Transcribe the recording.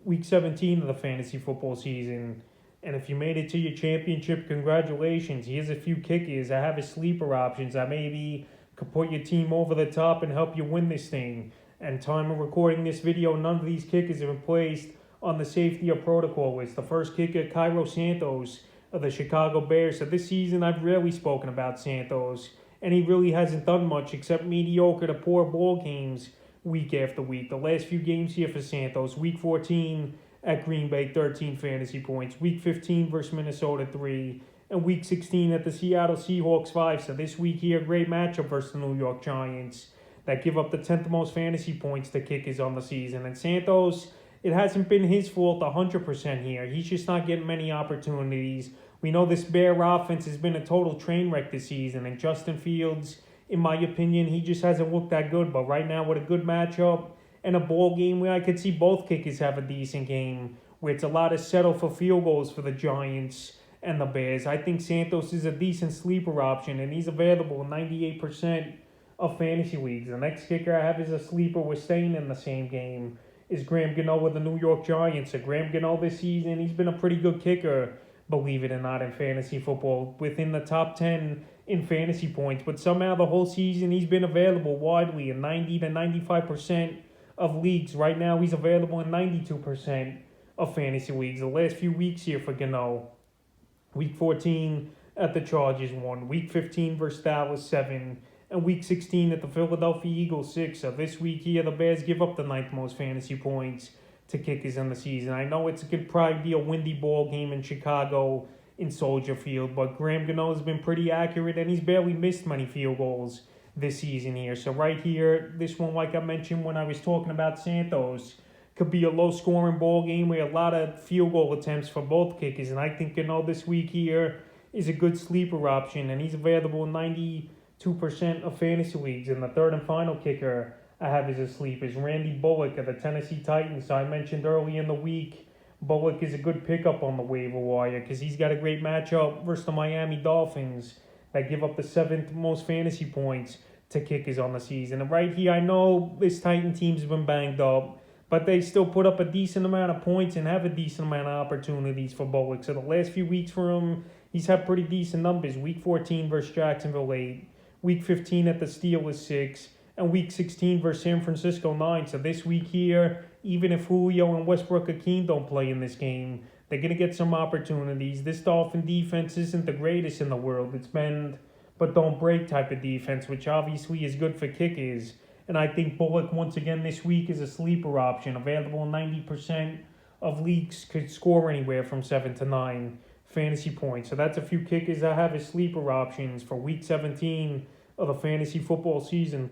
week 17 of the fantasy football season. And if you made it to your championship, congratulations. Here's a few kickers. I have a sleeper options that maybe could put your team over the top and help you win this thing. And time of recording this video, none of these kickers have been placed on the safety or protocol list. The first kicker, Cairo Santos of the Chicago Bears. So this season, I've rarely spoken about Santos, and he really hasn't done much except mediocre to poor ball games week after week. The last few games here for Santos, week 14 at Green Bay, 13 fantasy points. Week 15 versus Minnesota, 3. And week 16 at the Seattle Seahawks, 5. So this week here, great matchup versus the New York Giants that give up the 10th most fantasy points to kickers on the season. And Santos, it hasn't been his fault 100% here. He's just not getting many opportunities. We know this Bear offense has been a total train wreck this season. And Justin Fields, in my opinion, he just hasn't looked that good. But right now, with a good matchup and a ball game where I could see both kickers have a decent game, where it's a lot of settle for field goals for the Giants and the Bears, I think Santos is a decent sleeper option, and he's available in 98% of fantasy leagues. The next kicker I have is a sleeper. We're staying in the same game. Is Gano with the New York Giants. So Gano this season, he's been a pretty good kicker, believe it or not, in fantasy football, within the top 10 in fantasy points. But somehow the whole season he's been available widely in 90 to 95% of leagues. Right now he's available in 92% of fantasy leagues. The last few weeks here for Gano, week 14 at the Chargers, 1. Week 15 versus Dallas, 7. And week 16 at the Philadelphia Eagles, 6. So this week here, the Bears give up the 9th most fantasy points to kickers in the season. I know it could probably be a windy ball game in Chicago in Soldier Field, but Gano has been pretty accurate, and he's barely missed many field goals this season here. So right here, this one, like I mentioned when I was talking about Santos, could be a low-scoring ball game with a lot of field goal attempts for both kickers. And I think Gano this week here is a good sleeper option, and he's available in 92% of fantasy leagues. And the third and final kicker I have as a sleep is Randy Bullock of the Tennessee Titans. So I mentioned early in the week, Bullock is a good pickup on the waiver wire because he's got a great matchup versus the Miami Dolphins that give up the 7th most fantasy points to kickers on the season. And right here, I know this Titan team's been banged up, but they still put up a decent amount of points and have a decent amount of opportunities for Bullock. So the last few weeks for him, he's had pretty decent numbers. Week 14 versus Jacksonville, 8. Week 15 at the Steelers, 6. And week 16 versus San Francisco, 9. So this week here, even if Julio and Westbrook-Ikhine don't play in this game, they're going to get some opportunities. This Dolphin defense isn't the greatest in the world. It's bend but don't break type of defense, which obviously is good for kickers. And I think Bullock, once again, this week is a sleeper option. Available in 90% of leagues, could score anywhere from 7 to 9 fantasy points. So that's a few kickers I have as sleeper options for week 17 of the fantasy football season.